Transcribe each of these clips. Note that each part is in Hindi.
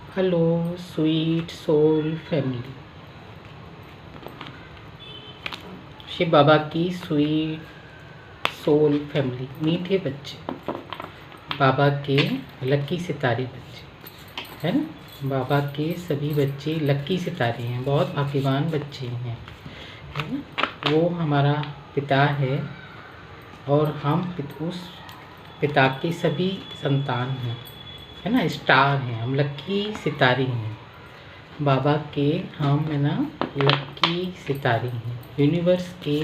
Hello sweet soul family, Shiv Baba की स्वीट सोल फैमिली, मीठे बच्चे, बाबा के लकी सितारे बच्चे है ना। बाबा के सभी बच्चे लकी सितारे हैं, बहुत भाग्यवान बच्चे हैं, है ना। वो हमारा पिता है और हम उस पिता के सभी संतान हैं, है ना। स्टार हैं, हम लकी सितारे हैं बाबा के, हम है ना लकी सितारे हैं, यूनिवर्स के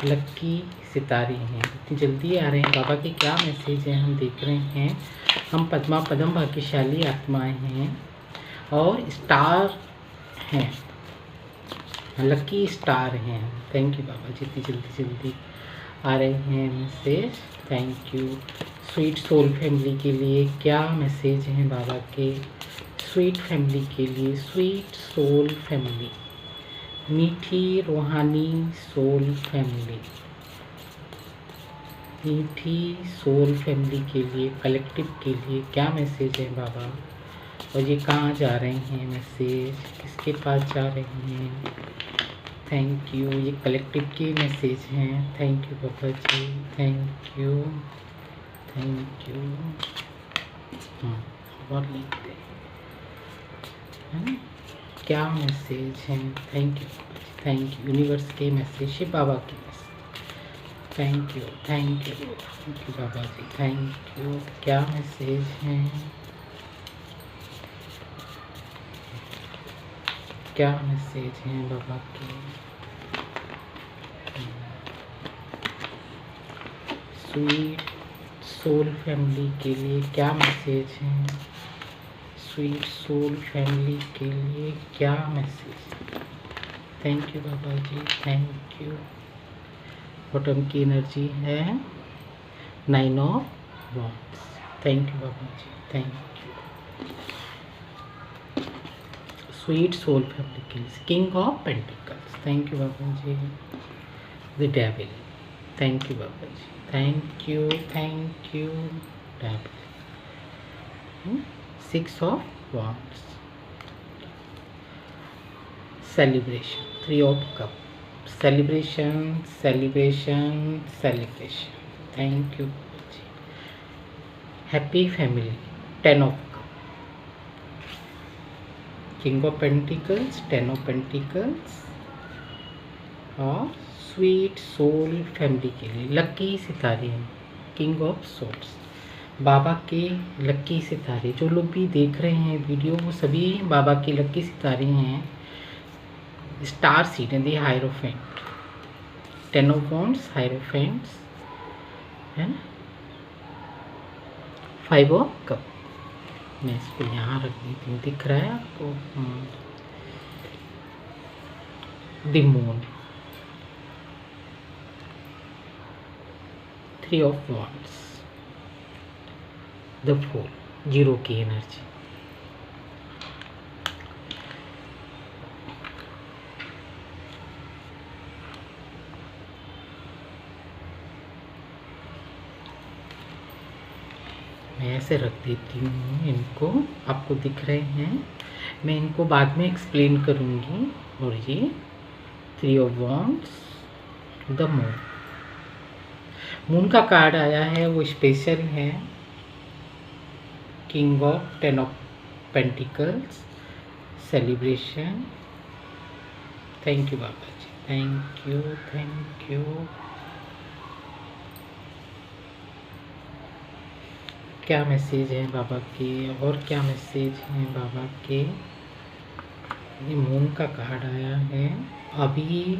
लकी सितारे हैं। इतनी जल्दी आ रहे हैं बाबा के क्या मैसेज हैं हम देख रहे हैं। हम पद्मा पदम भाग्यशाली आत्माएं हैं और स्टार हैं, लकी स्टार हैं। थैंक यू बाबा जी, इतनी जल्दी आ रहे हैं message. Thank you sweet soul family के लिए क्या मैसेज हैं बाबा के स्वीट फैमिली के लिए। स्वीट सोल फैमिली, मीठी रूहानी सोल फैमिली, मीठी सोल फैमिली के लिए, कलेक्टिव के लिए क्या मैसेज है बाबा। और ये कहाँ जा रहे हैं मैसेज, किसके पास जा रहे हैं। थैंक यू, ये कलेक्टिव के मैसेज हैं। Thank you Baba ji, thank you thank you. और लिखते हैं क्या मैसेज हैं। Thank you, thank you universe के मैसेज, शिव बाबा के message. Thank you thank you Baba ji, thank you. क्या मैसेज हैं, क्या मैसेज हैं बाबा के स्वीट सोल फैमिली के लिए क्या मैसेज हैं। स्वीट सोल फैमिली के लिए क्या message. Thank you Baba ji, thank you. Bottom की एनर्जी है 9 of wands. Thank you Baba ji, thank you. Sweet soul family के लिए king of pentacles. Thank you Baba ji. The devil, thank you Baba ji, thank you devil. 6 of wands, celebration, 3 of cup, celebration celebration celebration. Thank you ji. Happy family, 10 of cup, king of pentacles, 10 of pentacles. और स्वीट सोल फैमिली के लिए लकी सितारे हैं, किंग ऑफ सोर्ड्स, बाबा के लकी सितारे। जो लोग भी देख रहे हैं वीडियो वो सभी बाबा के लकी सितारे हैं। स्टार सीड है दी हायरोफेंट, 10 ऑफ वॉन्ड्स हायरोफेंट्स, है ना। 5 ऑफ कप, मैं इसको यहाँ रख देती हूँ, दिख रहा है आपको। The moon, 3 of wands, the fool, 0 की एनर्जी। मैं ऐसे रख देती हूँ इनको, आपको दिख रहे हैं। मैं इनको बाद में एक्सप्लेन करूँगी। और ये 3 of wands, the moon. Moon का कार्ड आया है वो स्पेशल है, king of 10 of pentacles, celebration. Thank you Baba ji, thank you thank you. क्या मैसेज है बाबा के, और क्या मैसेज है बाबा के। ये मून का कार्ड आया है। अभी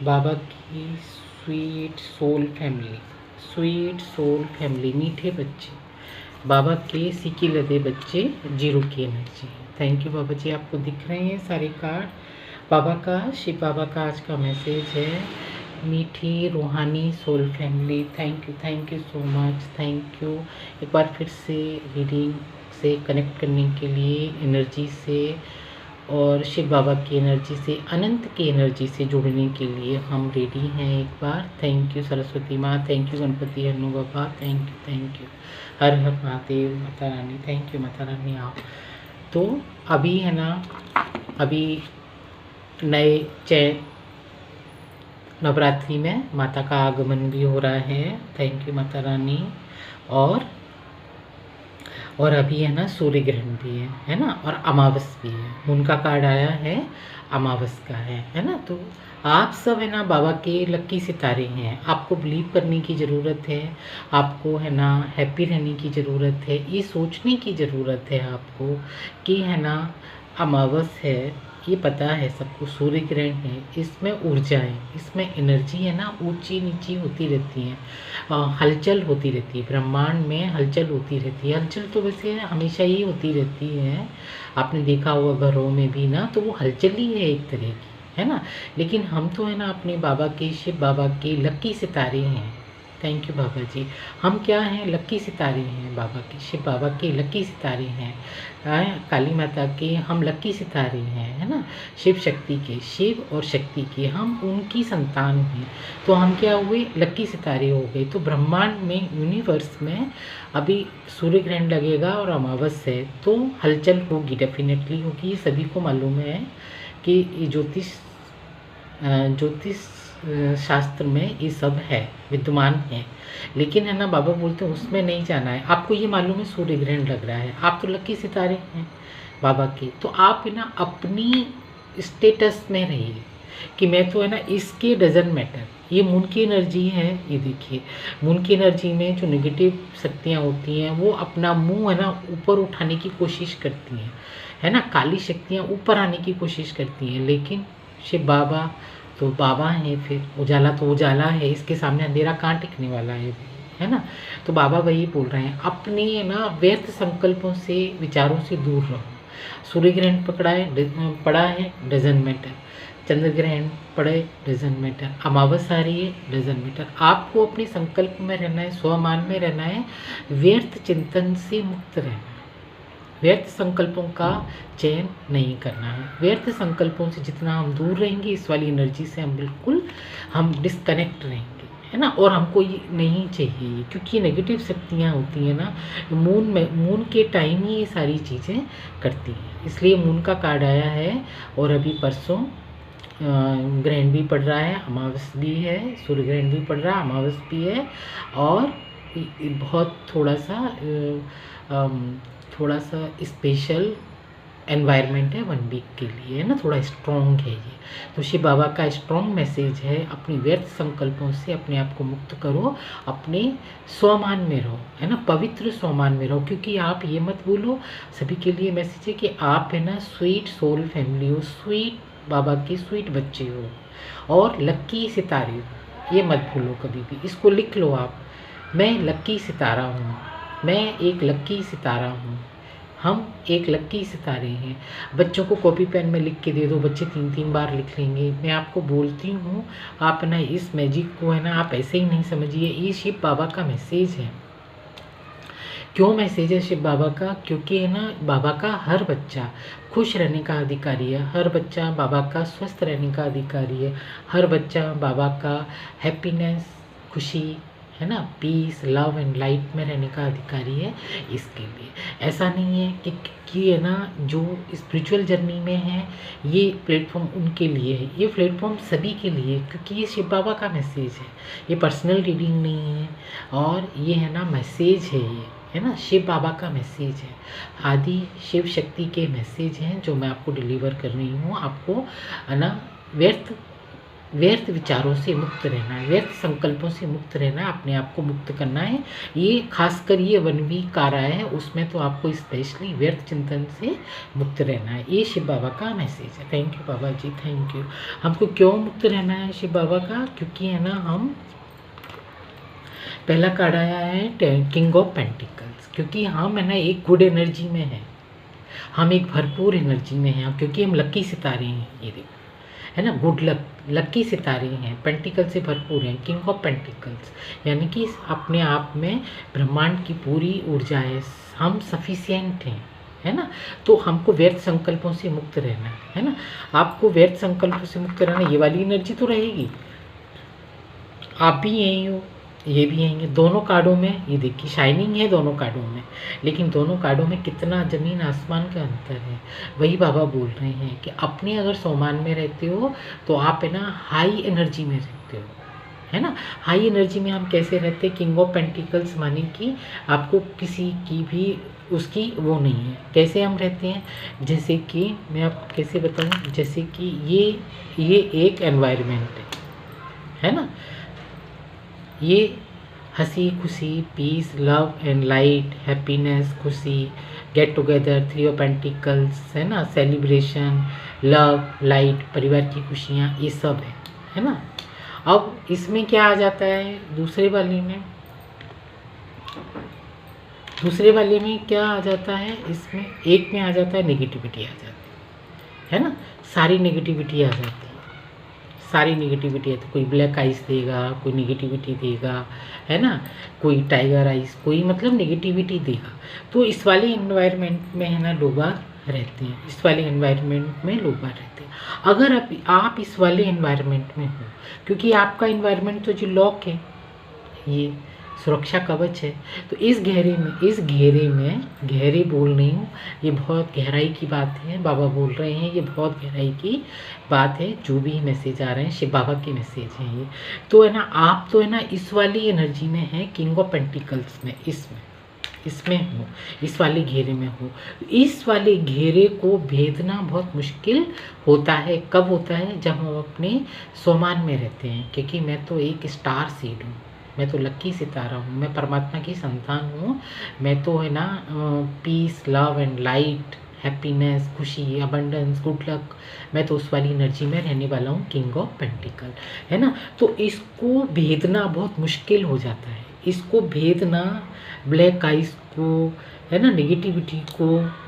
बाबा की sweet soul family, sweet soul family, मीठे बच्चे, बाबा के सीखी लदे बच्चे, 0 की एनर्जी। थैंक यू बाबा जी, आपको दिख रहे हैं सारे कार्ड। बाबा का, शिव बाबा का आज का मैसेज है, मीठी रूहानी soul family. Thank you so much, thank you. एक बार फिर से रीडिंग से कनेक्ट करने के लिए, एनर्जी से और शिव बाबा की एनर्जी से, अनंत की एनर्जी से जुड़ने के लिए हम रेडी हैं एक बार। थैंक यू सरस्वती माँ, thank you Ganpati Hanu Baba, thank you Har Har Mahadev, Mata Rani. Thank you Mata Rani. आप तो अभी है ना, अभी नए चैत नवरात्रि में माता का आगमन भी हो रहा है। Thank you Mata Rani. और अभी है ना सूर्य ग्रहण भी है ना, और अमावस भी है। मून का कार्ड आया है, अमावस का है ना। तो आप सब है ना बाबा के लकी सितारे हैं। आपको बिलीव करने की ज़रूरत है, आपको है ना हैप्पी रहने की ज़रूरत है, ये सोचने की ज़रूरत है आपको कि है ना अमावस है, ये पता है सबको, सूर्य ग्रहण है, इसमें ऊर्जा है, इसमें एनर्जी है ना ऊंची नीची होती रहती है, हलचल होती रहती है, ब्रह्मांड में हलचल होती रहती है। हलचल तो वैसे हमेशा ही होती रहती है, आपने देखा होगा घरों में भी ना, तो वो हलचल ही है एक तरह की, है ना। लेकिन हम तो है ना अपने बाबा के, शिव बाबा के लकी सितारे हैं। थैंक यू बाबा जी। हम क्या हैं, लकी सितारे हैं बाबा के, शिव बाबा के लकी सितारे हैं, काली माता के हम लकी सितारे हैं, है ना। शिव शक्ति के, शिव और शक्ति के हम उनकी संतान हैं। तो हम क्या हुए, लकी सितारे हो गए। तो ब्रह्मांड में, यूनिवर्स में अभी सूर्य ग्रहण लगेगा और अमावस है, तो हलचल होगी, डेफिनेटली होगी। ये सभी को मालूम है कि ज्योतिष शास्त्र में ये सब है, विद्यमान है। लेकिन है ना बाबा बोलते हैं उसमें नहीं जाना है। आपको ये मालूम है सूर्य ग्रहण लग रहा है, आप तो लकी सितारे हैं बाबा के, तो आप है ना अपनी स्टेटस में रहिए कि मैं तो है ना, इसके डजंट मैटर। ये मून की एनर्जी है, ये देखिए मून की एनर्जी में जो नेगेटिव शक्तियाँ होती हैं वो अपना मुंह है ना ऊपर उठाने की कोशिश करती हैं, है ना। काली शक्तियाँ ऊपर आने की कोशिश करती हैं, लेकिन शिव बाबा तो बाबा है, फिर उजाला तो उजाला है, इसके सामने अंधेरा कहाँ टिकने वाला है ना। तो बाबा वही बोल रहे हैं, अपने ना व्यर्थ संकल्पों से, विचारों से दूर रहो। सूर्य ग्रहण पड़ा है डजंट मैटर, चंद्र ग्रहण पड़े डजंट मैटर, अमावस आ रही है डजंट मैटर। आपको अपने संकल्प में रहना है, स्वमान में रहना है, व्यर्थ चिंतन से मुक्त रहना है, व्यर्थ संकल्पों का चयन नहीं करना है। व्यर्थ संकल्पों से जितना हम दूर रहेंगे, इस वाली एनर्जी से हम बिल्कुल डिस्कनेक्ट रहेंगे, है ना। और हमको ये नहीं चाहिए, क्योंकि नेगेटिव शक्तियाँ होती हैं ना, मून के टाइम ही ये सारी चीज़ें करती हैं। इसलिए मून का कार्ड आया है। और अभी परसों ग्रहण भी पड़ रहा है, अमावस भी है, सूर्य ग्रहण भी पड़ रहा है, अमावस भी है। और बहुत थोड़ा सा स्पेशल एनवायरनमेंट है 1 वीक के लिए, है ना, थोड़ा स्ट्रॉन्ग है ये। तो शिव बाबा का स्ट्रॉन्ग मैसेज है, अपनी व्यर्थ संकल्पों से अपने आप को मुक्त करो, अपने स्वमान में रहो, है ना, पवित्र स्वमान में रहो। क्योंकि आप ये मत भूलो, सभी के लिए मैसेज है कि आप है ना स्वीट सोल फैमिली हो, स्वीट बाबा के स्वीट बच्चे हो और लक्की सितारे हो। ये मत भूलो कभी भी, इसको लिख लो आप, मैं लक्की सितारा हूँ, मैं एक लक्की सितारा हूँ, हम एक लक्की सितारे हैं। बच्चों को कॉपी पेन में लिख के दे दो, बच्चे 3-3 बार लिख लेंगे। मैं आपको बोलती हूँ, आप ना इस मैजिक को है ना आप ऐसे ही नहीं समझिए, ये शिव बाबा का मैसेज है। क्यों मैसेज है शिव बाबा का? क्योंकि है ना बाबा का हर बच्चा खुश रहने का अधिकारी है, हर बच्चा बाबा का स्वस्थ रहने का अधिकारी है, हर बच्चा बाबा का हैप्पीनेस, खुशी, है ना, पीस, लव एंड लाइट में रहने का अधिकारी है। इसके लिए ऐसा नहीं है कि है ना जो स्पिरिचुअल जर्नी में है ये प्लेटफॉर्म उनके लिए है, ये प्लेटफॉर्म सभी के लिए, क्योंकि ये शिव बाबा का मैसेज है, ये पर्सनल रीडिंग नहीं है। और ये है ना मैसेज है, ये है ना शिव बाबा का मैसेज है, आदि शिव शक्ति के मैसेज हैं जो मैं आपको डिलीवर कर रही हूँ। आपको है ना व्यर्थ विचारों से मुक्त रहना है, व्यर्थ संकल्पों से मुक्त रहना है, अपने आप को मुक्त करना है। ये खासकर ये 1 वीक आ रहा है, उसमें तो आपको स्पेशली व्यर्थ चिंतन से मुक्त रहना है। ये शिव बाबा का मैसेज है। Thank you Baba ji, thank you. हमको क्यों मुक्त रहना है शिव बाबा का? क्योंकि है ना हम, पहला कार्ड आया है किंग ऑफ पेंटिकल्स, क्योंकि हम है ना एक गुड एनर्जी में है, हम एक भरपूर एनर्जी में हैं, क्योंकि हम लकी सितारे हैं। ये देखो, है ना, गुड लकी सितारे हैं, पेंटिकल से भरपूर हैं, किंग ऑफ पेंटिकल्स, यानी कि अपने आप में ब्रह्मांड की पूरी ऊर्जा है, हम सफिशिएंट हैं, है ना। तो हमको व्यर्थ संकल्पों से मुक्त रहना है ना। आपको व्यर्थ संकल्पों से मुक्त रहना, ये वाली एनर्जी तो रहेगी, आप भी यही हो, ये भी आएंगे दोनों कार्डों में। ये देखिए शाइनिंग है दोनों कार्डों में, लेकिन दोनों कार्डों में कितना ज़मीन आसमान का अंतर है। वही बाबा बोल रहे हैं कि अपने अगर सोमान में रहते हो तो आप है ना हाई एनर्जी में रहते हो, है ना। हाई एनर्जी में हम कैसे रहते हैं, किंग ऑफ पेंटिकल्स माने कि आपको किसी की भी उसकी वो नहीं है। कैसे हम रहते हैं, जैसे कि मैं आपको कैसे बताऊँ, जैसे कि ये एक एनवायरनमेंट है ना, ये हंसी खुशी, peace, love and light, happiness, खुशी, get together, three of pentacles है ना, सेलिब्रेशन, लव, लाइट, परिवार की खुशियाँ, ये सब है ना। अब इसमें क्या आ जाता है, दूसरे वाले में क्या आ जाता है, इसमें एक में आ जाता है नेगेटिविटी आ जाती है ना, सारी नेगेटिविटी आ जाती है, सारी नेगेटिविटी है। तो कोई ब्लैक आइस देगा, कोई नेगेटिविटी देगा, है ना, कोई टाइगर आइस, कोई मतलब नेगेटिविटी देगा। तो इस वाले एनवायरनमेंट में है ना लोग रहते हैं, इस वाले एनवायरनमेंट में लोग रहते हैं। अगर आप इस वाले एनवायरनमेंट में हो, क्योंकि आपका एनवायरनमेंट तो जो लॉक है, ये सुरक्षा कवच है, तो इस घेरे में गहरे बोल रही हूँ, ये बहुत गहराई की बात है। बाबा बोल रहे हैं ये बहुत गहराई की बात है, जो भी मैसेज आ रहे हैं शिव बाबा के मैसेज हैं ये। तो है ना आप तो है ना इस वाली एनर्जी में है, किंग ऑफ पेंटिकल्स में, इसमें हो, इस वाले घेरे में हो। इस वाले घेरे को भेदना बहुत मुश्किल होता है। कब होता है, जब हम अपने सोमान में रहते हैं, क्योंकि मैं तो एक स्टार सीड हूँ, मैं तो लक्की सितारा हूँ, मैं परमात्मा की संतान हूँ। मैं तो है ना peace, love and light, happiness, खुशी, अबंडेंस, गुड लक, मैं तो उस वाली एनर्जी में रहने वाला हूँ, किंग ऑफ पेंटिकल, है ना। तो इसको भेदना बहुत मुश्किल हो जाता है, इसको भेदना, ब्लैक आइस को है ना, नेगेटिविटी को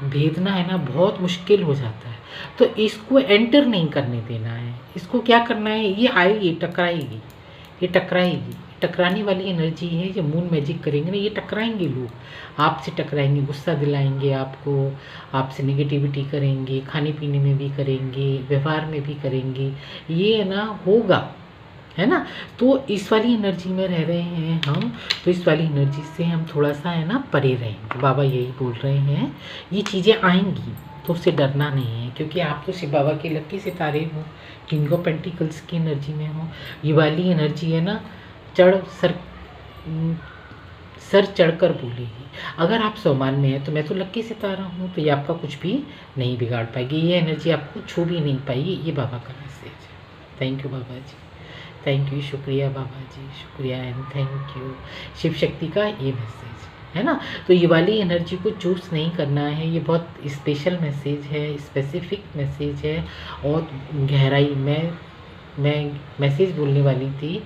भेदना है ना बहुत मुश्किल हो जाता है। तो इसको एंटर नहीं करने देना है। इसको क्या करना है, ये आएगी, टकराएगी, ये टकराएगी, टकराने वाली एनर्जी है। जो मून मैजिक करेंगे ना, ये टकराएंगे लोग, आपसे टकराएंगे, गुस्सा दिलाएंगे आपको, आपसे नेगेटिविटी करेंगे, खाने पीने में भी करेंगे, व्यवहार में भी करेंगे, ये है ना होगा, है ना। तो इस वाली एनर्जी में रह रहे हैं हम, तो इस वाली एनर्जी से हम थोड़ा सा है ना परे रहेंगे। बाबा यही बोल रहे हैं, ये चीज़ें आएंगी तो उससे डरना नहीं है, क्योंकि आप तो शिव बाबा के लकी सितारे हो, किंग ऑफ पेंटिकल्स की एनर्जी में हो। ये वाली एनर्जी है ना सर चढ़कर बोलेगी। अगर आप सोमान में हैं तो मैं तो लक्की सितारा हूँ, तो ये आपका कुछ भी नहीं बिगाड़ पाएगी, ये एनर्जी आपको छू भी नहीं पाएगी। ये बाबा का मैसेज है। Thank you Baba ji, thank you, शुक्रिया बाबा जी, शुक्रिया and thank you. Shiv Shakti का ये मैसेज है ना। तो ये वाली एनर्जी को चूज़ नहीं करना है, ये बहुत स्पेशल मैसेज है, स्पेसिफिक मैसेज है, और गहराई में मैं मैसेज बोलने वाली थी,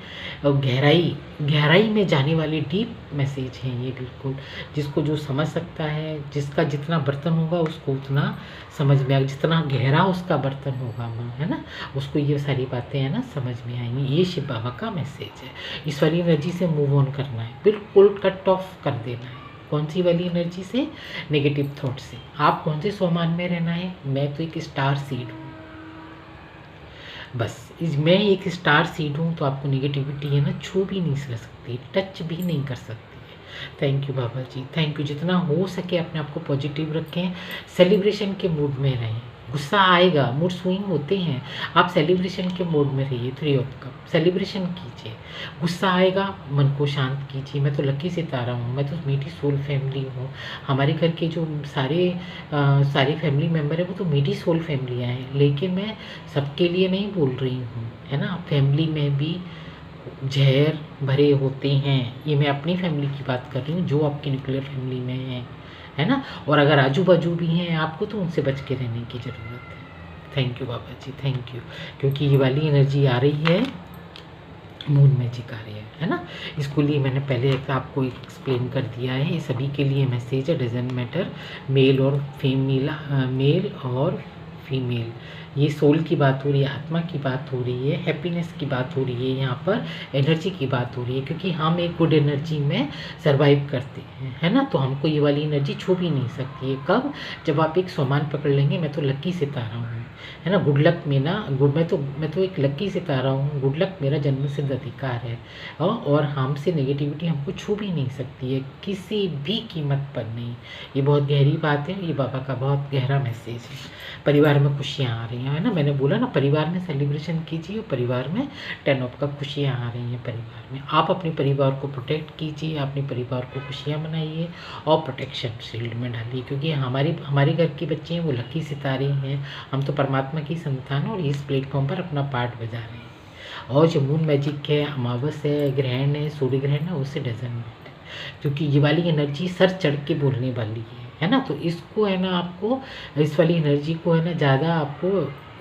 और गहराई में जाने वाली डीप मैसेज हैं ये, बिल्कुल। जिसको जो समझ सकता है, जिसका जितना बर्तन होगा उसको उतना समझ में आएगा, जितना गहरा उसका बर्तन होगा माँ, है ना, उसको ये सारी बातें है ना समझ में आएंगी। ये शिव बाबा का मैसेज है। इस वाली एनर्जी से मूव ऑन करना है, बिल्कुल कट ऑफ कर देना है। कौन सी वाली एनर्जी से, नेगेटिव थॉट से। आप कौन से सोमान में रहना है, मैं तो एक स्टार सीड हूँ, बस मैं एक स्टार सीड हूँ, तो आपको नेगेटिविटी है ना छू भी नहीं सकती, टच भी नहीं कर सकती है। Thank you Baba ji, thank you. जितना हो सके अपने आप को पॉजिटिव रखें, सेलिब्रेशन के मूड में रहें। गुस्सा आएगा, मूड स्विंग होते हैं, आप सेलिब्रेशन के मूड में रहिए, 3 ऑफ कप सेलिब्रेशन कीजिए। गुस्सा आएगा, मन को शांत कीजिए। मैं तो लकी सितारा हूँ, मैं तो मीठी सोल फैमिली हूँ। हमारे घर के जो सारे फैमिली मेम्बर है वो तो मीठी सोल फैमिलियाँ हैं, लेकिन मैं सबके लिए नहीं बोल रही हूँ, है ना। फैमिली में भी जहर भरे होते हैं, ये मैं अपनी फैमिली की बात कर रही हूँ, जो आपकी न्यूक्लियर फैमिली में है ना। और अगर आजू बाजू भी हैं आपको, तो उनसे बच के रहने की ज़रूरत है। Thank you Baba ji, thank you. क्योंकि ये वाली एनर्जी आ रही है, मून मैजिक आ रही है ना। इसको लिए मैंने पहले आपको एक्सप्लेन कर दिया है, ये सभी के लिए मैसेज है, डजंट मैटर मेल और फीमेल। ये सोल की बात हो रही है, आत्मा की बात हो रही है, हैप्पीनेस की बात हो रही है, यहाँ पर एनर्जी की बात हो रही है, क्योंकि हम एक गुड एनर्जी में सर्वाइव करते हैं, है ना। तो हमको ये वाली एनर्जी छू भी नहीं सकती है। कब, जब आप एक सोमान पकड़ लेंगे, मैं तो लकी सितारा हूँ, है ना। गुड लक में ना मैं तो एक लकी सितारा हूँ। गुड लक मेरा जन्म सिद्ध अधिकार है। और हमसे नेगेटिविटी हमको छू भी नहीं सकती है किसी भी कीमत पर नहीं। ये बहुत गहरी बात है, ये बाबा का बहुत गहरा मैसेज है। परिवार में खुशियाँ आ रही हैं, है ना। मैंने बोला ना, परिवार में सेलिब्रेशन कीजिए, परिवार में 10 ऑफ कप खुशियाँ आ रही हैं। परिवार में आप अपने परिवार को प्रोटेक्ट कीजिए, अपने परिवार को खुशियाँ मनाइए और प्रोटेक्शन शील्ड में डालिए, क्योंकि हमारे घर के बच्चे हैं, वो लकी सितारे हैं। हम तो परमात्मा की संतान और इस प्लेटफॉर्म पर अपना पार्ट बजा रहे हैं। और जो मून मैजिक है, अमावस है, ग्रहण है, सूर्य ग्रहण है, उससे डजन मैटर, क्योंकि ये वाली एनर्जी सर चढ़ के बोलने वाली है ना। तो इसको है ना, आपको इस वाली एनर्जी को है ना ज़्यादा आपको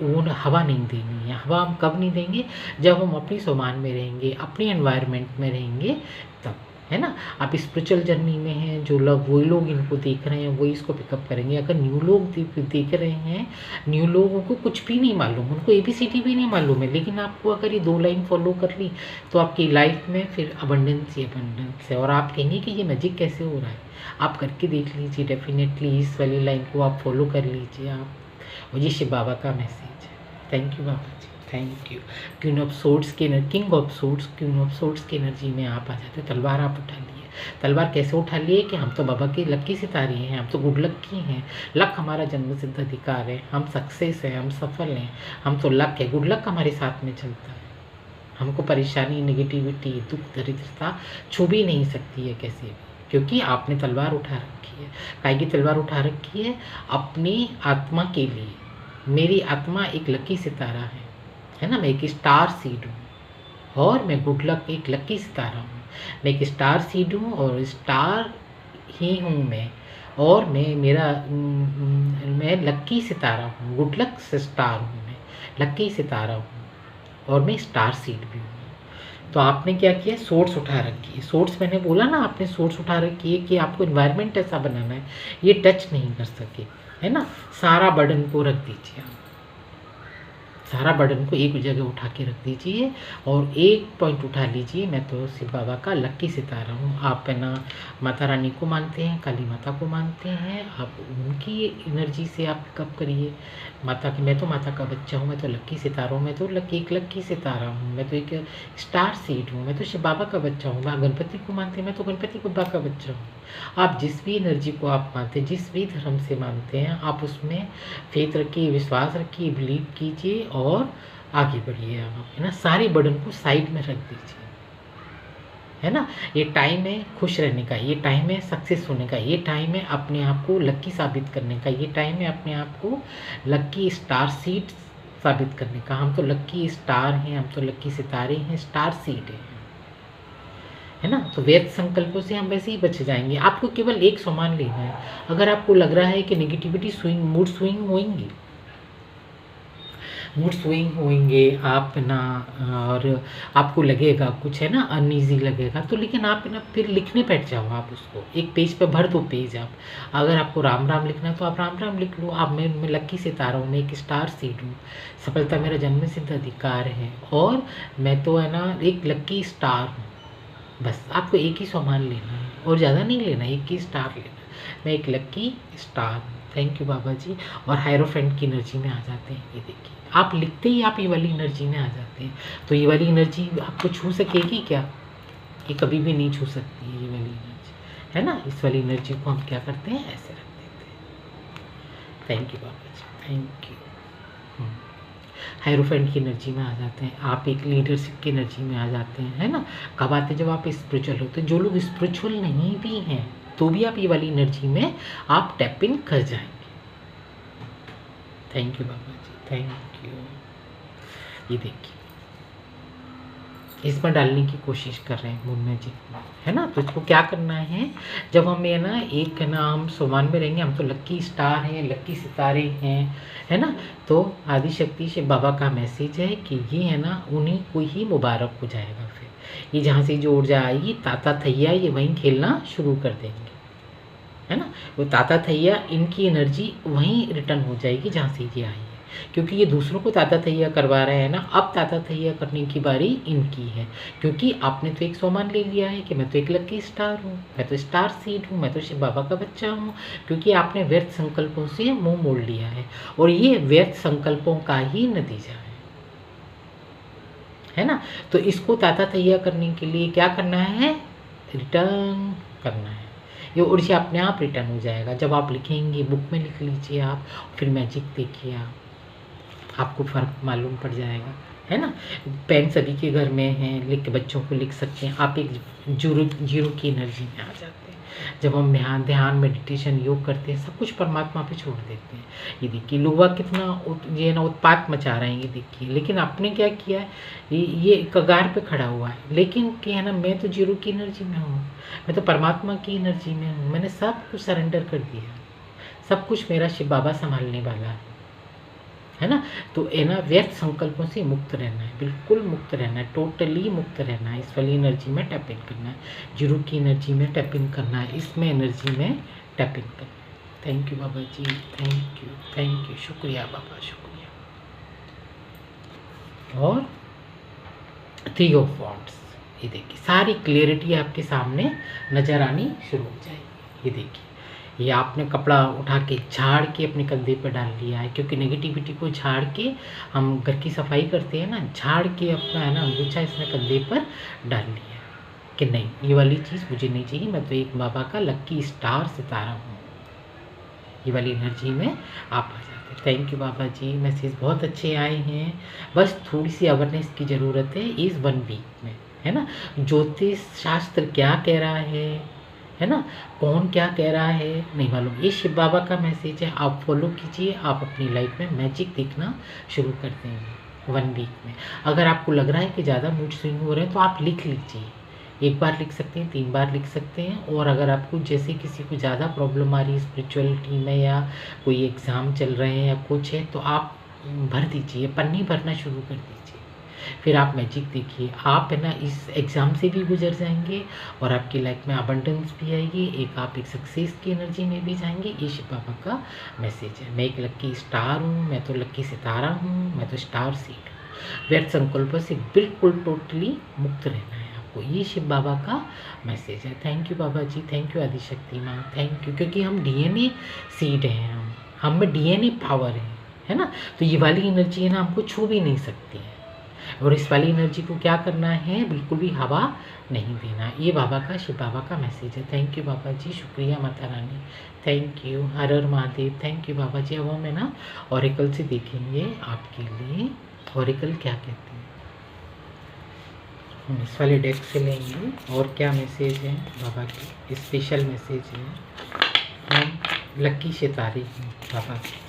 वो हवा नहीं देनी है। हवा हम कब नहीं देंगे, जब हम अपनी सामान में रहेंगे, अपनी एनवायरनमेंट में रहेंगे तब, है ना। आप स्पिरिचुअल जर्नी में हैं, जो लोग वही लोग इनको देख रहे हैं वही इसको पिकअप करेंगे। अगर न्यू लोग देख रहे हैं, न्यू लोगों को कुछ भी नहीं मालूम, उनको ABCD भी नहीं मालूम है, लेकिन आपको अगर ये 2 लाइन फॉलो कर ली तो आपकी लाइफ में फिर अबंडेंस ही अबंडेंस है। और आप कहेंगे कि ये मैजिक कैसे हो रहा है, आप करके देख लीजिए। डेफिनेटली इस वाली लाइन को आप फॉलो कर लीजिए आप। और ये शिव बाबा का मैसेज है। Thank you Baba ji, thank you. Queen of swords के king of swords, queen of swords की एनर्जी में आप आ जाते हैं। तलवार आप उठा लिए। तलवार कैसे उठा लिए कि हम तो बाबा के लकी सितारे हैं, हम तो गुड लक की हैं। लक हमारा जन्म सिद्ध अधिकार है, हम सक्सेस हैं, हम सफल हैं, हम तो लक है। गुड लक हमारे साथ में चलता है। हमको परेशानी, नेगेटिविटी, दुख, दरिद्रता छू भी नहीं सकती है कैसे भी, क्योंकि आपने तलवार उठा रखी है। काय की तलवार उठा रखी है अपनी आत्मा के लिए। मेरी आत्मा एक लकी सितारा है ना। मैं एक स्टार सीड हूँ और मैं गुड लक एक लकी सितारा हूँ। मैं एक स्टार सीड हूँ और स्टार ही हूँ मैं। और मैं लकी सितारा हूँ, गुड लक से स्टार हूँ मैं, लकी सितारा हूँ और मैं स्टार सीड भी हूँ। तो आपने क्या किया, सोर्स उठा रखी है। सोर्स मैंने बोला ना, आपने सोर्स उठा रखी है कि आपको इन्वायरमेंट ऐसा बनाना है ये टच नहीं कर सके, है ना। सारा बर्डन को रख दीजिए आप, सारा बर्डन को एक जगह उठा के रख दीजिए और एक पॉइंट उठा लीजिए। मैं तो शिव बाबा का लकी सितारा हूँ। आप है ना माता रानी को मानते हैं, काली माता को मानते हैं, आप उनकी एनर्जी से आप पिकअप करिए। मैं तो माता का बच्चा हूँ, मैं तो लकी सितारा हूँ, मैं तो एक लकी सितारा हूँ, मैं तो एक स्टार सीड हूँ, मैं तो शिव बाबा का बच्चा हूँ। मैं गणपति को मानते हैं, मैं तो गणपति बाबा का बच्चा हूँ। आप जिस भी एनर्जी को आप मानते हैं, जिस भी धर्म से मानते हैं, आप उसमें फेथ रखिए, विश्वास रखिए, बिलीव कीजिए और आगे बढ़िए आप, है ना। सारे बर्डन को साइड में रख दीजिए, है ना। ये टाइम है खुश रहने का, ये टाइम है सक्सेस होने का, ये टाइम है अपने आप को लकी साबित करने का, ये टाइम है अपने आप को लकी स्टार सीड साबित करने का। हम तो लकी स्टार हैं, हम तो लकी सितारे हैं, स्टार सीड है ना। तो व्यर्थ संकल्पों से हम वैसे ही बच जाएंगे। आपको केवल एक सामान लेना है। अगर आपको लग रहा है कि नेगेटिविटी मूड स्विंग होंगे आप ना, और आपको लगेगा कुछ है ना अनईजी लगेगा, तो लेकिन आप ना फिर लिखने बैठ जाओ। आप उसको एक पेज पे भर दो पेज आप। अगर आपको राम राम लिखना है तो आप राम राम लिख लो। आप मैं लकी सितारा हूँ, मैं एक स्टार सीड हूँ, सफलता मेरा जन्म सिद्ध अधिकार है और मैं तो है ना एक लकी स्टार हूँ। बस आपको एक ही सामान लेना है और ज़्यादा नहीं लेना, एक ही स्टार लेना। मैं एक लकी स्टार हूँ। थैंक यू बाबा जी। और हायरोफेंट की एनर्जी में आ जाते हैं। ये देखिए, आप लिखते ही आप ये वाली एनर्जी में आ जाते हैं। तो ये वाली एनर्जी आपको छू सकेगी क्या? ये कभी भी नहीं छू सकती है ये वाली एनर्जी, है ना। इस वाली एनर्जी को हम क्या करते हैं, ऐसे रख देते हैं। Thank you Baba ji, thank you. Hierophant की एनर्जी में आ जाते हैं। आप एक लीडरशिप की एनर्जी में आ जाते हैं, है ना। कब आते हैं, जब आप स्पिरिचुअल होते हैं। जो लोग स्पिरिचुअल नहीं भी हैं तो भी आप ये वाली एनर्जी में आप टैप इन कर जाएंगे। Thank you Baba ji, thank you. ये देखिए, इसमें डालने की कोशिश कर रहे हैं मून मैजिक, है ना। तो इसको क्या करना है, जब हम ये ना एक है ना हम सामान में रहेंगे, हम तो लकी स्टार हैं, लकी सितारे हैं, है ना। तो आदि शक्ति से बाबा का मैसेज है कि ये है ना उन्हीं को ही मुबारक हो जाएगा। फिर ये जहाँ से जो ऊर्जा आएगी, ताता थैया ये वहीं खेलना शुरू कर देंगे, है ना। वो ताता थैया इनकी एनर्जी वहीं रिटर्न हो जाएगी जहाँ से ये आई है। क्योंकि ये दूसरों को ताता तैया करवा रहे हैं ना, अब ताता तैया करने की बारी इनकी है। क्योंकि आपने तो एक सोमान ले लिया है कि मैं तो एक लकी स्टार हूँ, मैं तो स्टार सीड हूँ, मैं तो शिव बाबा का बच्चा हूँ। क्योंकि आपने व्यर्थ संकल्पों से मुंह मोड़ लिया है, और ये व्यर्थ संकल्पों का ही नतीजा है ना। तो इसको ताता तैया करने के लिए क्या करना है, रिटर्न करना है। ये ऊर्जा अपने आप रिटर्न हो जाएगा। जब आप लिखेंगे, बुक में लिख लीजिए आप, फिर मैजिक देखिए आप, आपको फ़र्क मालूम पड़ जाएगा, है ना। पेन सभी के घर में है, लिख के बच्चों को लिख सकते हैं। आप एक जीरो की एनर्जी में आ जाते हैं। जब हम ध्यान मेडिटेशन योग करते हैं, सब कुछ परमात्मा पे छोड़ देते हैं। ये देखिए लोग कितना ये ना उत्पात मचा रहे हैं, ये देखिए। लेकिन आपने क्या किया है, ये कगार पे खड़ा हुआ है, लेकिन क्या है ना, मैं तो जीरो की एनर्जी में हूँ, मैं तो परमात्मा की एनर्जी में हूँ। मैंने सब कुछ सरेंडर कर दिया, सब कुछ मेरा शिव बाबा संभालने वाला है ना। तो है ना, व्यर्थ संकल्पों से मुक्त रहना है, बिल्कुल मुक्त रहना है, टोटली मुक्त रहना है। इस वाली एनर्जी में टैप इन करना है, जीरो की एनर्जी में टैप इन करना है, इसमें एनर्जी में टैप इन करना है। Thank you Baba ji, thank you, शुक्रिया बाबा, शुक्रिया। और 3 ऑफ वॉन्ड्स, ये देखिए सारी क्लियरिटी आपके सामने नज़र आनी शुरू हो जाएगी। ये देखिए, ये आपने कपड़ा उठा के झाड़ के अपने कंधे पर डाल लिया है, क्योंकि नेगेटिविटी को झाड़ के हम घर की सफाई करते हैं ना, झाड़ के अपना है ना अंगूठा इसने कंधे पर डाल लिया है कि नहीं, ये वाली चीज़ मुझे नहीं चाहिए, मैं तो एक बाबा का लकी स्टार सितारा हूँ। ये वाली एनर्जी में आप आ जाते हैं। Thank you Baba ji, message बहुत अच्छे आए हैं। बस थोड़ी सी अवेयरनेस की ज़रूरत है इस 1 वीक में, है ना। ज्योतिष शास्त्र क्या कह रहा है ना, कौन क्या कह रहा है नहीं मालूम। ये शिव बाबा का मैसेज है, आप फॉलो कीजिए, आप अपनी लाइफ में मैजिक देखना शुरू कर देंगे 1 वीक में। अगर आपको लग रहा है कि ज़्यादा मूड स्विंग हो रहे हैं, तो आप लिख लीजिए, 1 बार लिख सकते हैं, 3 बार लिख सकते हैं। और अगर आपको जैसे किसी को ज़्यादा प्रॉब्लम आ रही है स्पिरिचुअलिटी में, या कोई एग्ज़ाम चल रहे हैं या कुछ है, तो आप भर दीजिए, पन्नी भरना शुरू कर दीजिए। फिर आप मैजिक देखिए, आप है ना इस एग्ज़ाम से भी गुजर जाएंगे, और आपकी लाइफ में अबंडेंस भी आएगी, आप एक सक्सेस की एनर्जी में भी जाएंगे। ये शिव बाबा का मैसेज है। मैं एक लकी स्टार हूँ, मैं तो लकी सितारा हूँ, मैं तो स्टार सीड हूँ। व्यर्थ संकल्पों से बिल्कुल टोटली मुक्त रहना है आपको, ये शिव बाबा का मैसेज है। Thank you Baba ji, thank you Adishakti माँ, थैंक यू। क्योंकि हम DNA सीड हैं, हम में DNA पावर है ना। तो ये वाली एनर्जी है ना, हमको छू भी नहीं सकती है। और इस वाली एनर्जी को क्या करना है, बिल्कुल भी हवा नहीं देना। ये बाबा का, शिव बाबा का मैसेज है। थैंक यू बाबा जी, शुक्रिया Mata Rani, thank you, Har Har Mahadev. Thank you बाबा जी। अब हम है ना ऑरिकल से देखेंगे आपके लिए, ऑरिकल क्या कहते हैं। हम इस वाले डेक से लेंगे, और क्या मैसेज है बाबा की, स्पेशल मैसेज है। हम लकी सितारे हैं बाबा के,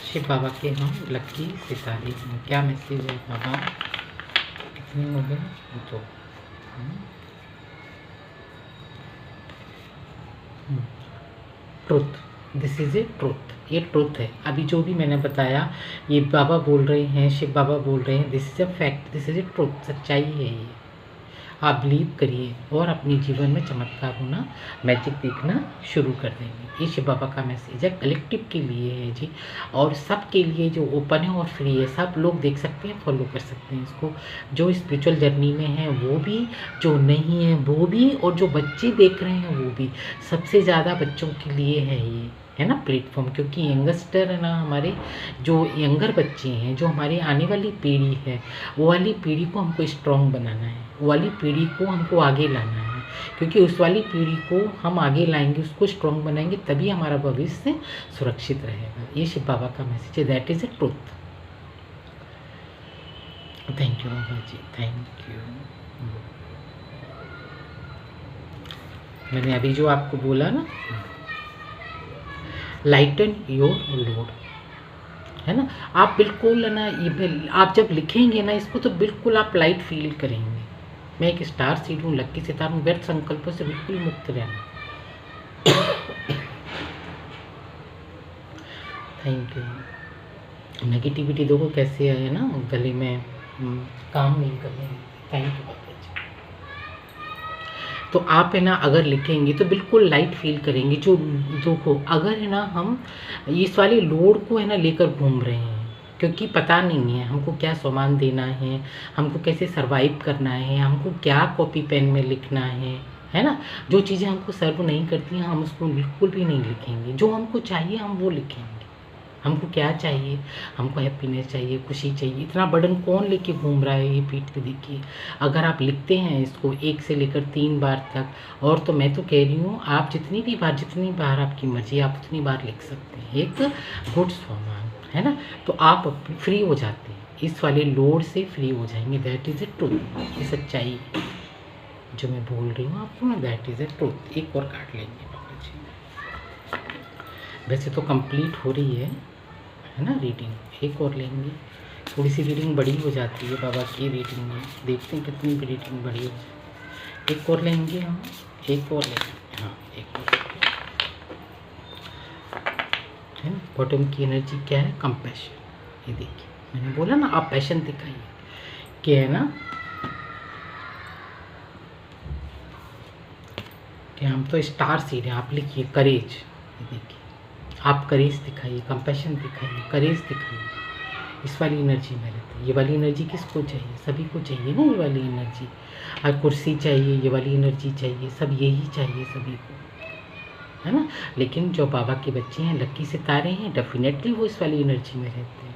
शिव बाबा के हम लकी सितारे हैं। क्या मैसेज है बाबा, कितने हो गए, तो truth, this is a truth, ये ट्रुथ है। अभी जो भी मैंने बताया ये बाबा बोल रहे हैं, शिव बाबा बोल रहे हैं, this is a fact, this is a truth, सच्चाई है ये। आप बिलीव करिए और अपने जीवन में चमत्कार होना, मैजिक देखना शुरू कर देंगे। ये शिव बाबा का मैसेज है, कलेक्टिव के लिए है जी, और सब के लिए जो ओपन है और फ्री है, सब लोग देख सकते हैं, फॉलो कर सकते हैं इसको। जो स्पिरिचुअल जर्नी में है वो भी, जो नहीं है वो भी, और जो बच्चे देख रहे हैं वो भी। सबसे ज़्यादा बच्चों के लिए है ये, है ना प्लेटफॉर्म, क्योंकि यंगस्टर है ना, हमारे जो यंगर बच्चे हैं, जो हमारी आने वाली पीढ़ी है, वो वाली पीढ़ी को हमको स्ट्रॉन्ग बनाना है, वो वाली पीढ़ी को हमको आगे लाना है। क्योंकि उस वाली पीढ़ी को हम आगे लाएंगे, उसको स्ट्रॉन्ग बनाएंगे, तभी हमारा भविष्य सुरक्षित रहेगा। ये शिव बाबा का मैसेज है, that is a truth. Thank you Baba ji, thank you. मैंने अभी जो आपको बोला ना, लाइटन योर लोड, है ना। आप बिल्कुल है ना, ये आप जब लिखेंगे ना इसको, तो बिल्कुल आप लाइट फील करेंगे। मैं एक स्टार सीड हूँ, लकी सितारा हूँ, व्यर्थ संकल्पों से बिल्कुल मुक्त रहना। Thank you. नेगेटिविटी देखो कैसे है ना, गले में काम नहीं कर रहे हैं। थैंक यू बाबा जी। तो आप है ना अगर लिखेंगे तो बिल्कुल लाइट फील करेंगे। जो देखो अगर है ना हम इस वाले लोड को है ना लेकर घूम रहे हैं, क्योंकि पता नहीं है हमको क्या सामान देना है, हमको कैसे सरवाइव करना है, हमको क्या कॉपी पेन में लिखना है ना। जो चीज़ें हमको सर्व नहीं करती हैं हम उसको बिल्कुल भी नहीं लिखेंगे। जो हमको चाहिए हम वो लिखेंगे। हमको क्या चाहिए, हमको हैप्पीनेस चाहिए, खुशी चाहिए। इतना बर्डन कौन लेके घूम रहा है ये पीठ पे। देखिए अगर आप लिखते हैं इसको 1 से लेकर 3 बार तक, और तो मैं तो कह रही हूँ आप जितनी बार आपकी मर्जी आप उतनी बार लिख सकते हैं। एक गुड सामान है ना, तो आप फ्री हो जाते हैं, इस वाले लोड से फ्री हो जाएंगे। दैट इज़ ए ट्रूथ, ये सच्चाई है जो मैं बोल रही हूँ आपको ना, दैट इज़ ए ट्रूथ। एक और काट लेंगे बाबा जी। वैसे तो कंप्लीट हो रही है ना रीडिंग, एक और लेंगे। थोड़ी सी रीडिंग बड़ी हो जाती है बाबा की रीडिंग में, देखते हैं कितनी भी रीडिंग बड़ी हो जाए। एक और लेंगे हम, एक और लेंगे, हाँ एक और है ना। बॉटम की एनर्जी क्या है, कंपैशन। ये देखिए मैंने बोला ना आप पैशन दिखाइए, क्या है ना कि हम तो स्टार सीड हैं। आप लिखिए करेज, ये देखिए आप करेज दिखाइए, कंपैशन दिखाइए, करेज दिखाइए। इस वाली एनर्जी में रहते हैं। ये वाली एनर्जी किसको चाहिए, सभी को चाहिए ना ये वाली एनर्जी। और कुर्सी चाहिए, ये वाली एनर्जी चाहिए, सब यही चाहिए सभी को, है ना। लेकिन जो बाबा के बच्चे हैं, लकी सितारे हैं, डेफिनेटली वो इस वाली एनर्जी में रहते हैं,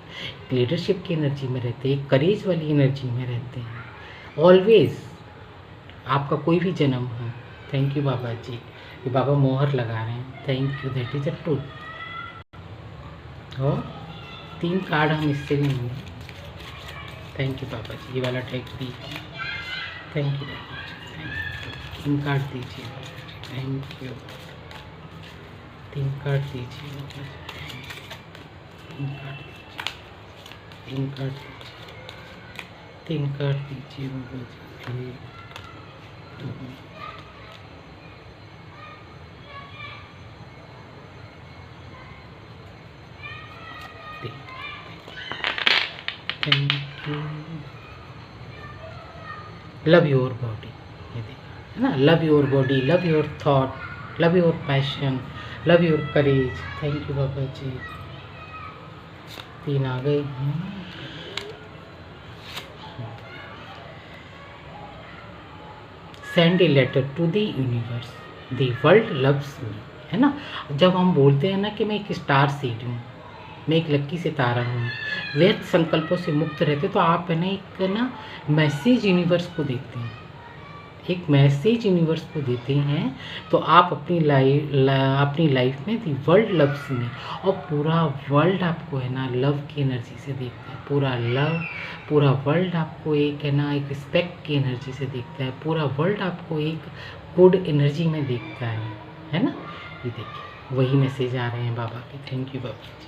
लीडरशिप की एनर्जी में रहते हैं, करेज वाली एनर्जी में रहते हैं ऑलवेज। आपका कोई भी जन्म हो। थैंक यू बाबा जी, ये बाबा मोहर लगा रहे हैं, thank you, that is a truth. और 3 कार्ड हम इससे लेंगे। थैंक यू बाबा जी, ये वाला टैग दीजिए। Thank you Baba ji, thank you. 3 card दीजिए बाबा जी, थैंक यू। 3 कार्ड दीजिए बाबा जी, 3 कार्ड दीजिए, 3 कार्ड दीजिए, 3 कार्ड दीजिए बाबा ji. 1 2 thank you. Love your body, ये देखा है ना, love your body, love your thought, love your passion, love your courage. Thank you बाबा जी। 3 आ गए हैं। Send a letter to the universe, the world loves me, है ना। जब हम बोलते हैं ना कि मैं एक स्टार सीड हूँ, मैं एक लक्की सितारा हूँ, व्यर्थ संकल्पों से मुक्त रहते, तो आप है ना एक ना मैसेज यूनिवर्स को देते हैं, एक मैसेज यूनिवर्स को देते हैं। तो आप अपनी लाइफ में दी वर्ल्ड लव्स में, और पूरा वर्ल्ड आपको है ना लव की एनर्जी से देखता है। पूरा लव, पूरा वर्ल्ड आपको एक है ना एक रिस्पेक्ट की एनर्जी से देखता है। पूरा वर्ल्ड आपको एक गुड एनर्जी में देखता है ना। ये देखिए वही मैसेज आ रहे हैं बाबा के। थैंक यू बाबा जी।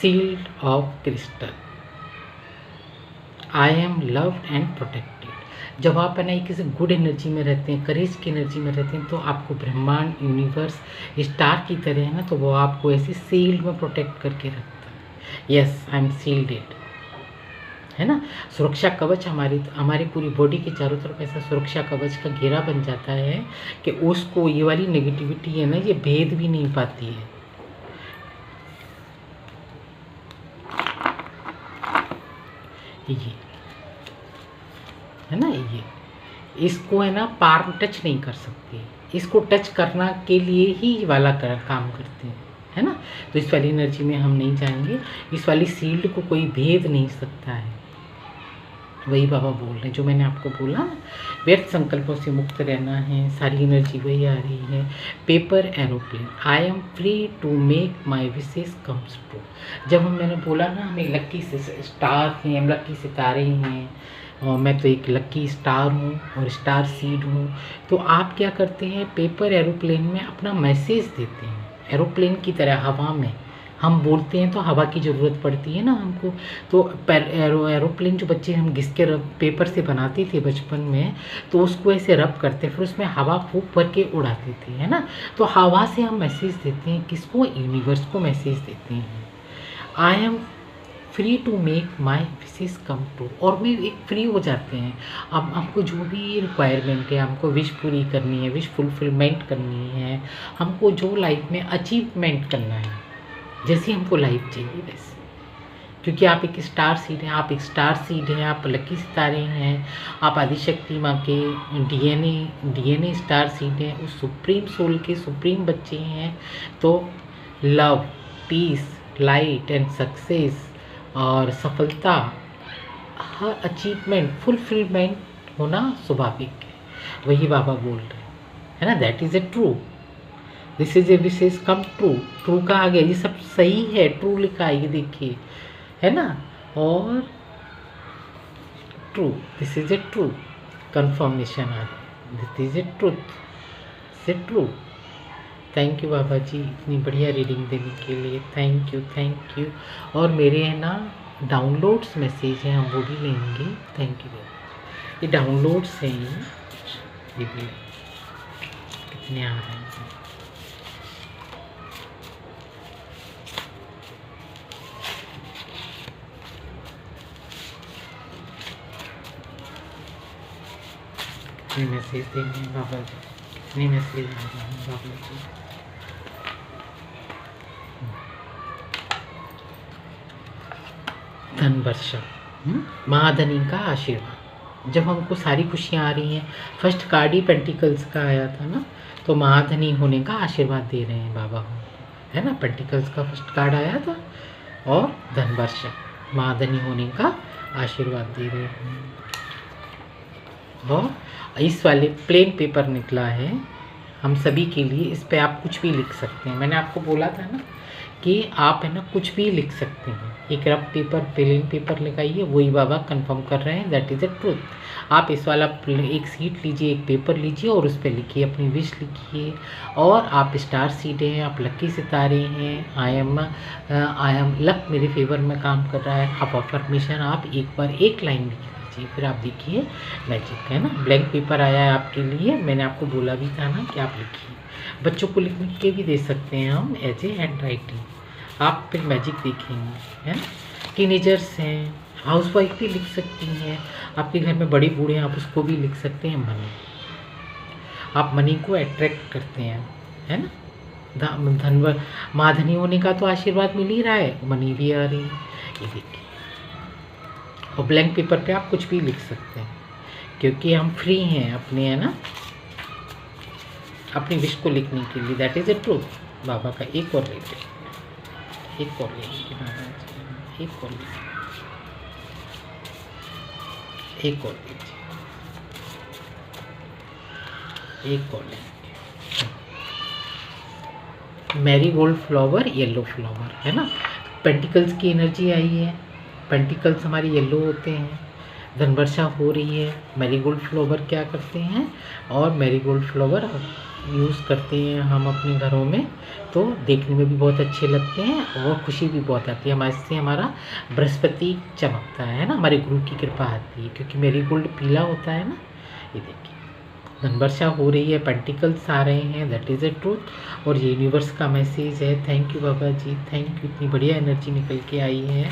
Sealed off crystal, I am loved and protected. जब आप है ना किसी गुड एनर्जी में रहते हैं, करेज की एनर्जी में रहते हैं, तो आपको ब्रह्मांड, यूनिवर्स, स्टार की तरह है ना, तो वो आपको ऐसे सील्ड में प्रोटेक्ट करके रखता है। यस आई एम सील्डेड, है ना। सुरक्षा कवच हमारी पूरी बॉडी के चारों तरफ ऐसा सुरक्षा कवच का घेरा बन जाता है कि उसको ये वाली नेगेटिविटी है ना ये भेद भी नहीं पाती है। ये है ना, ये इसको है ना पार टच नहीं कर सकते, इसको टच करना के लिए ही ये वाला काम करते हैं, है ना। तो इस वाली एनर्जी में हम नहीं जाएंगे, इस वाली सील्ड को कोई भेद नहीं सकता है। वही बाबा बोल रहे हैं जो मैंने आपको बोला, व्यर्थ संकल्पों से मुक्त रहना है, सारी एनर्जी वही आ रही है। Paper aeroplane, I am free to make my wishes comes true. जब मैंने बोला ना हम एक लक्की स्टार हैं, हम लक्की सितारे हैं, और मैं तो एक लक्की स्टार हूँ और स्टार सीड हूँ, तो आप क्या करते हैं पेपर एरोप्लेन में अपना मैसेज देते हैं। एरोप्लेन की तरह हवा में हम बोलते हैं तो हवा की ज़रूरत पड़ती है ना हमको। तो एरोप्लेन जो बच्चे हम घिस के पेपर से बनाते थे बचपन में, तो उसको ऐसे रब करते, फिर उसमें हवा फूंक भर के उड़ाते थे, है ना। तो हवा से हम मैसेज देते हैं, किसको, यूनिवर्स को मैसेज देते हैं। I am free to make my wishes come true, और मैं एक फ्री हो जाते हैं। अब हमको जो भी रिक्वायरमेंट है, हमको विश पूरी करनी है, विश फुलफिलमेंट करनी है, हमको जो लाइफ में अचीवमेंट करना है, जैसी हमको लाइफ चाहिए वैसे, क्योंकि आप एक स्टार सीड हैं, आप एक स्टार सीड हैं, आप लकी सितारे हैं, आप आदिशक्ति माँ के डीएनए स्टार सीड हैं, उस सुप्रीम सोल के सुप्रीम बच्चे हैं। तो love, peace, light and success और सफलता, हर अचीवमेंट, फुलफिलमेंट होना स्वाभाविक है, वही बाबा बोल रहे हैं, है ना। That is a true, this is a wishes come true. True का आ गया, ये सब सही है, ट्रू लिखा है, ये देखिए, है ना। और true, this is a true, confirmation आ रही, this is a truth, say true. Thank you बाबा जी इतनी बढ़िया रीडिंग देने के लिए, थैंक यू, थैंक यू। और मेरे है ना डाउनलोड्स मैसेज हैं, हम वो भी लेंगे, थैंक यू बाबा। ये डाउनलोड्स हैं, ये भी कितने आ रहे हैं। कितने मैसेज देंगे बाबा जी, कितने मैसेज आ रहे हैं बाबा जी। धन वर्षा, महाधनी का आशीर्वाद। जब हमको सारी खुशियाँ आ रही हैं, फर्स्ट कार्ड ही पेंटिकल्स का आया था ना, तो महाधनी होने का आशीर्वाद दे रहे हैं बाबा हमको, है ना। पेंटिकल्स का फर्स्ट कार्ड आया था और धन वर्षा, महाधनी होने का आशीर्वाद दे रहे हैं। और इस वाले प्लेन पेपर निकला है हम सभी के लिए, इस पे आप कुछ भी लिख सकते हैं। मैंने आपको बोला था ना कि आप है ना कुछ भी लिख सकते हैं। एक रफ पेपर, प्लेन पेपर लगाइए, वही बाबा कंफर्म कर रहे हैं, दैट इज़ द ट्रूथ। आप इस वाला एक सीट लीजिए, एक पेपर लीजिए और उस पर लिखिए, अपनी विश लिखिए। और आप स्टार सीड हैं, आप लकी सितारे हैं, आई एम लक मेरे फेवर में काम कर रहा है। आप अफर्मेशन आप एक बार एक लाइन लिख लीजिए, फिर आप देखिए मैजिक, है ना। ब्लैंक पेपर आया है आपके लिए, मैंने आपको बोला भी था ना कि आप लिखिए। बच्चों को लिख के भी दे सकते हैं हम एज ए हैंड राइटिंग, आप फिर मैजिक देखेंगे, है ना। टीनेजर्स हैं, हाउसवाइफ भी लिख सकती हैं, आपके घर में बड़े बूढ़े हैं, आप उसको भी लिख सकते हैं। मनी, आप मनी को अट्रैक्ट करते हैं, है ना। धन महाधनी होने का तो आशीर्वाद मिल ही रहा है, मनी भी आ रही है, ये देखिए। और ब्लैंक पेपर पे आप कुछ भी लिख सकते हैं, क्योंकि हम फ्री हैं अपने, है ना, अपनी विश को लिखने के लिए। That is a truth. Baba का एक और लेते, एक और लेंगे बाबा जी, एक और लेंगे, एक और लीजिए, एक और लेंगे। मैरीगोल्ड फ्लावर, येलो फ्लावर, है ना। पेंटिकल्स की एनर्जी आई है, पेंटिकल्स हमारे येलो होते हैं, धन वर्षा हो रही है। मैरीगोल्ड फ्लावर क्या करते हैं, और मैरीगोल्ड फ्लावर यूज़ करते हैं हम अपने घरों में, तो देखने में भी बहुत अच्छे लगते हैं और खुशी भी बहुत आती है हमारे से। हमारा बृहस्पति चमकता है ना, हमारे गुरु की कृपा आती है, क्योंकि मैरीगोल्ड पीला होता है ना। ये देखिए, धन वर्षा हो रही है, पेंटिकल्स आ रहे हैं, दैट इज़ ए ट्रूथ। और ये यूनिवर्स का मैसेज है। Thank you Baba ji, thank you, इतनी बढ़िया एनर्जी निकल के आई है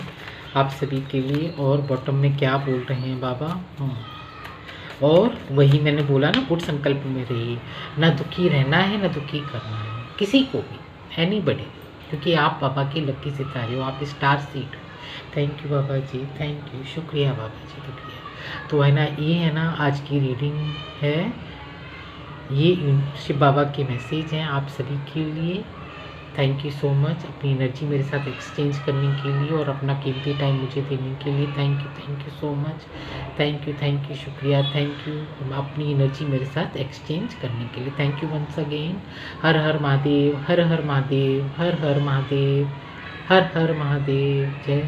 आप सभी के लिए। और बॉटम में क्या बोल रहे हैं बाबा, और वही मैंने बोला ना, गुड संकल्प में रहिए, ना दुखी रहना है ना दुखी करना है किसी को भी, एनीबॉडी, क्योंकि आप बाबा के लकी सितारे हो, आप स्टार सीड हो। Thank you Baba ji, thank you, शुक्रिया बाबा जी, शुक्रिया। तो है ना, ये है ना आज की रीडिंग है, ये शिव बाबा के मैसेज हैं आप सभी के लिए। थैंक यू सो मच अपनी एनर्जी मेरे साथ एक्सचेंज करने के लिए और अपना कीमती टाइम मुझे देने के लिए। Thank you so much, thank you, शुक्रिया, थैंक यू अपनी एनर्जी मेरे साथ एक्सचेंज करने के लिए। Thank you once again. Har Har Mahadev, Har Har Mahadev, Har Har Mahadev, Har Har Mahadev. जय